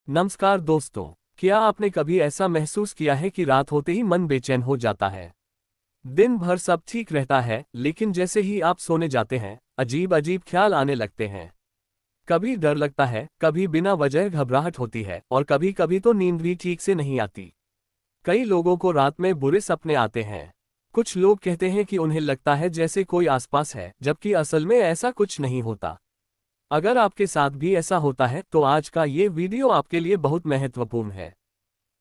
नमस्कार दोस्तों। क्या आपने कभी ऐसा महसूस किया है कि रात होते ही मन बेचैन हो जाता है? दिन भर सब ठीक रहता है, लेकिन जैसे ही आप सोने जाते हैं, अजीब अजीब ख्याल आने लगते हैं। कभी डर लगता है, कभी बिना वजह घबराहट होती है और कभी कभी तो नींद भी ठीक से नहीं आती। कई लोगों को रात में बुरे सपने आते हैं। कुछ लोग कहते हैं कि उन्हें लगता है जैसे कोई आसपास है, जबकि असल में ऐसा कुछ नहीं होता। अगर आपके साथ भी ऐसा होता है तो आज का ये वीडियो आपके लिए बहुत महत्वपूर्ण है।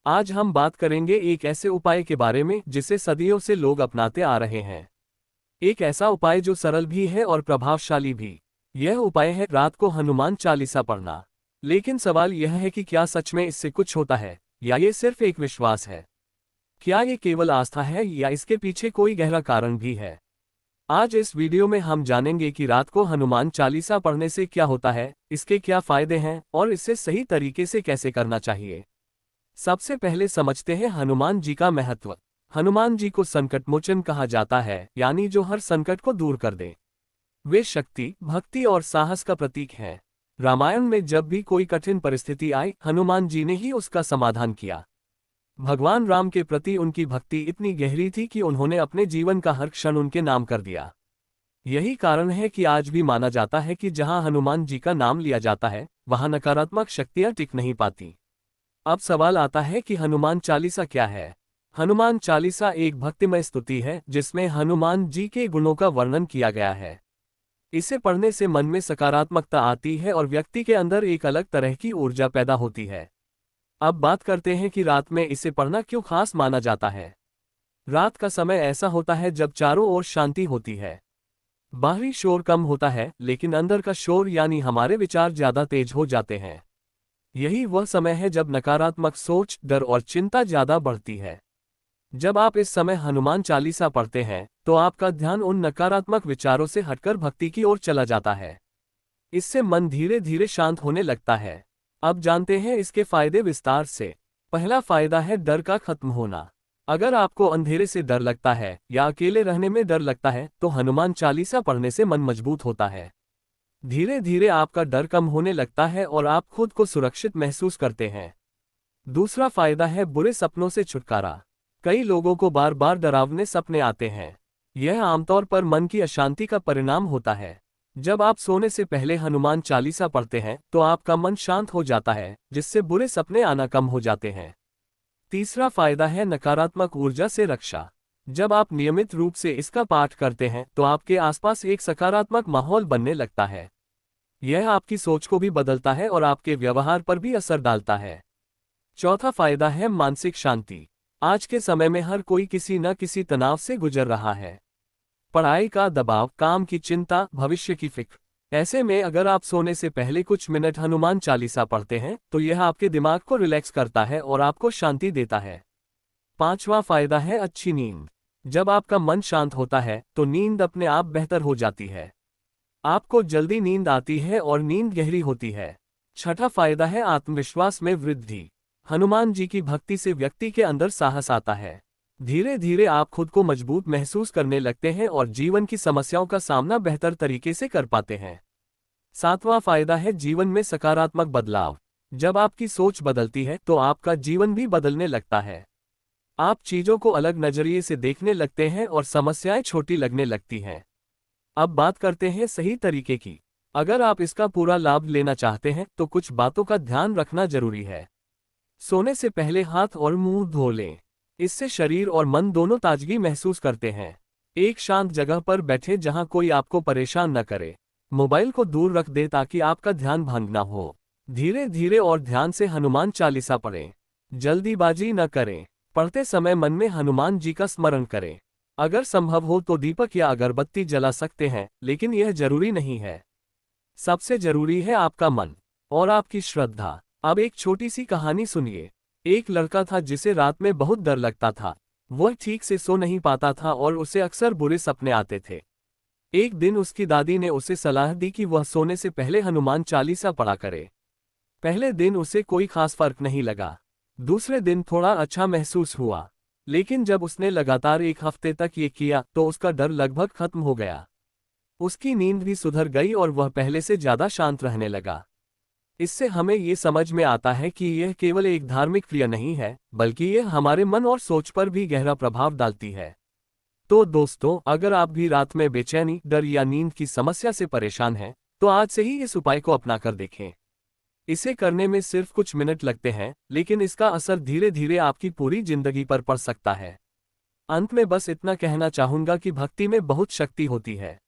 आज हम बात करेंगे एक ऐसे उपाय के बारे में जिसे सदियों से लोग अपनाते आ रहे हैं। एक ऐसा उपाय जो सरल भी है और प्रभावशाली भी। यह उपाय है रात को हनुमान चालीसा पढ़ना। लेकिन सवाल यह है कि क्या सच में इससे कुछ होता है, या ये सिर्फ एक विश्वास है? क्या ये केवल आस्था है या इसके पीछे कोई गहरा कारण भी है? आज इस वीडियो में हम जानेंगे कि रात को हनुमान चालीसा पढ़ने से क्या होता है, इसके क्या फायदे हैं और इसे सही तरीके से कैसे करना चाहिए। सबसे पहले समझते हैं हनुमान जी का महत्व। हनुमान जी को संकट मोचन कहा जाता है, यानी जो हर संकट को दूर कर दे। वे शक्ति, भक्ति और साहस का प्रतीक हैं। रामायण में जब भी कोई कठिन परिस्थिति आई, हनुमान जी ने ही उसका समाधान किया। भगवान राम के प्रति उनकी भक्ति इतनी गहरी थी कि उन्होंने अपने जीवन का हर क्षण उनके नाम कर दिया। यही कारण है कि आज भी माना जाता है कि जहां हनुमान जी का नाम लिया जाता है, वहां नकारात्मक शक्तियां टिक नहीं पाती। अब सवाल आता है कि हनुमान चालीसा क्या है। हनुमान चालीसा एक भक्तिमय स्तुति है जिसमें हनुमान जी के गुणों का वर्णन किया गया है। इसे पढ़ने से मन में सकारात्मकता आती है और व्यक्ति के अंदर एक अलग तरह की ऊर्जा पैदा होती है। अब बात करते हैं कि रात में इसे पढ़ना क्यों खास माना जाता है। रात का समय ऐसा होता है जब चारों ओर शांति होती है। बाहरी शोर कम होता है, लेकिन अंदर का शोर यानी हमारे विचार ज्यादा तेज हो जाते हैं। यही वह समय है जब नकारात्मक सोच, डर और चिंता ज्यादा बढ़ती है। जब आप इस समय हनुमान चालीसा पढ़ते हैं तो आपका ध्यान उन नकारात्मक विचारों से हटकर भक्ति की ओर चला जाता है। इससे मन धीरे धीरे शांत होने लगता है। अब जानते हैं इसके फायदे विस्तार से। पहला फायदा है डर का खत्म होना। अगर आपको अंधेरे से डर लगता है या अकेले रहने में डर लगता है तो हनुमान चालीसा पढ़ने से मन मजबूत होता है। धीरे धीरे आपका डर कम होने लगता है और आप खुद को सुरक्षित महसूस करते हैं। दूसरा फायदा है बुरे सपनों से छुटकारा। कई लोगों को बार बार डरावने सपने आते हैं। यह आमतौर पर मन की अशांति का परिणाम होता है। जब आप सोने से पहले हनुमान चालीसा पढ़ते हैं तो आपका मन शांत हो जाता है, जिससे बुरे सपने आना कम हो जाते हैं। तीसरा फायदा है नकारात्मक ऊर्जा से रक्षा। जब आप नियमित रूप से इसका पाठ करते हैं तो आपके आसपास एक सकारात्मक माहौल बनने लगता है। यह आपकी सोच को भी बदलता है और आपके व्यवहार पर भी असर डालता है। चौथा फायदा है मानसिक शांति। आज के समय में हर कोई किसी न किसी तनाव से गुजर रहा है। पढ़ाई का दबाव, काम की चिंता, भविष्य की फिक्र। ऐसे में अगर आप सोने से पहले कुछ मिनट हनुमान चालीसा पढ़ते हैं तो यह आपके दिमाग को रिलैक्स करता है और आपको शांति देता है। पांचवा फायदा है अच्छी नींद। जब आपका मन शांत होता है तो नींद अपने आप बेहतर हो जाती है। आपको जल्दी नींद आती है और नींद गहरी होती है। छठा फायदा है आत्मविश्वास में वृद्धि। हनुमान जी की भक्ति से व्यक्ति के अंदर साहस आता है। धीरे धीरे आप खुद को मजबूत महसूस करने लगते हैं और जीवन की समस्याओं का सामना बेहतर तरीके से कर पाते हैं। सातवां फायदा है जीवन में सकारात्मक बदलाव। जब आपकी सोच बदलती है तो आपका जीवन भी बदलने लगता है। आप चीजों को अलग नजरिए से देखने लगते हैं और समस्याएं छोटी लगने लगती हैं। अब बात करते हैं सही तरीके की। अगर आप इसका पूरा लाभ लेना चाहते हैं तो कुछ बातों का ध्यान रखना जरूरी है। सोने से पहले हाथ और मुंह धो लें। इससे शरीर और मन दोनों ताजगी महसूस करते हैं। एक शांत जगह पर बैठे जहां कोई आपको परेशान न करे। मोबाइल को दूर रख दें ताकि आपका ध्यान भंग न हो। धीरे धीरे और ध्यान से हनुमान चालीसा पढ़ें। जल्दीबाजी न करें। पढ़ते समय मन में हनुमान जी का स्मरण करें। अगर संभव हो तो दीपक या अगरबत्ती जला सकते हैं, लेकिन यह जरूरी नहीं है। सबसे जरूरी है आपका मन और आपकी श्रद्धा। अब एक छोटी सी कहानी सुनिए। एक लड़का था जिसे रात में बहुत डर लगता था। वह ठीक से सो नहीं पाता था और उसे अक्सर बुरे सपने आते थे। एक दिन उसकी दादी ने उसे सलाह दी कि वह सोने से पहले हनुमान चालीसा पढ़ा करे। पहले दिन उसे कोई खास फर्क नहीं लगा। दूसरे दिन थोड़ा अच्छा महसूस हुआ, लेकिन जब उसने लगातार एक हफ्ते तक ये किया तो उसका डर लगभग खत्म हो गया। उसकी नींद भी सुधर गई और वह पहले से ज्यादा शांत रहने लगा। इससे हमें ये समझ में आता है कि यह केवल एक धार्मिक क्रिया नहीं है, बल्कि यह हमारे मन और सोच पर भी गहरा प्रभाव डालती है। तो दोस्तों, अगर आप भी रात में बेचैनी, डर या नींद की समस्या से परेशान हैं, तो आज से ही इस उपाय को अपना कर देखें। इसे करने में सिर्फ कुछ मिनट लगते हैं, लेकिन इसका असर धीरे धीरे आपकी पूरी जिंदगी पर पड़ सकता है। अंत में बस इतना कहना चाहूंगा कि भक्ति में बहुत शक्ति होती है।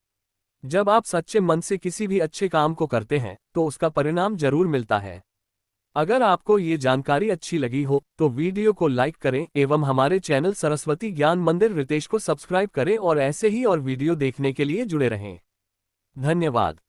जब आप सच्चे मन से किसी भी अच्छे काम को करते हैं, तो उसका परिणाम जरूर मिलता है। अगर आपको ये जानकारी अच्छी लगी हो, तो वीडियो को लाइक करें एवं हमारे चैनल सरस्वती ज्ञान मंदिर रितेश को सब्सक्राइब करें और ऐसे ही और वीडियो देखने के लिए जुड़े रहें। धन्यवाद।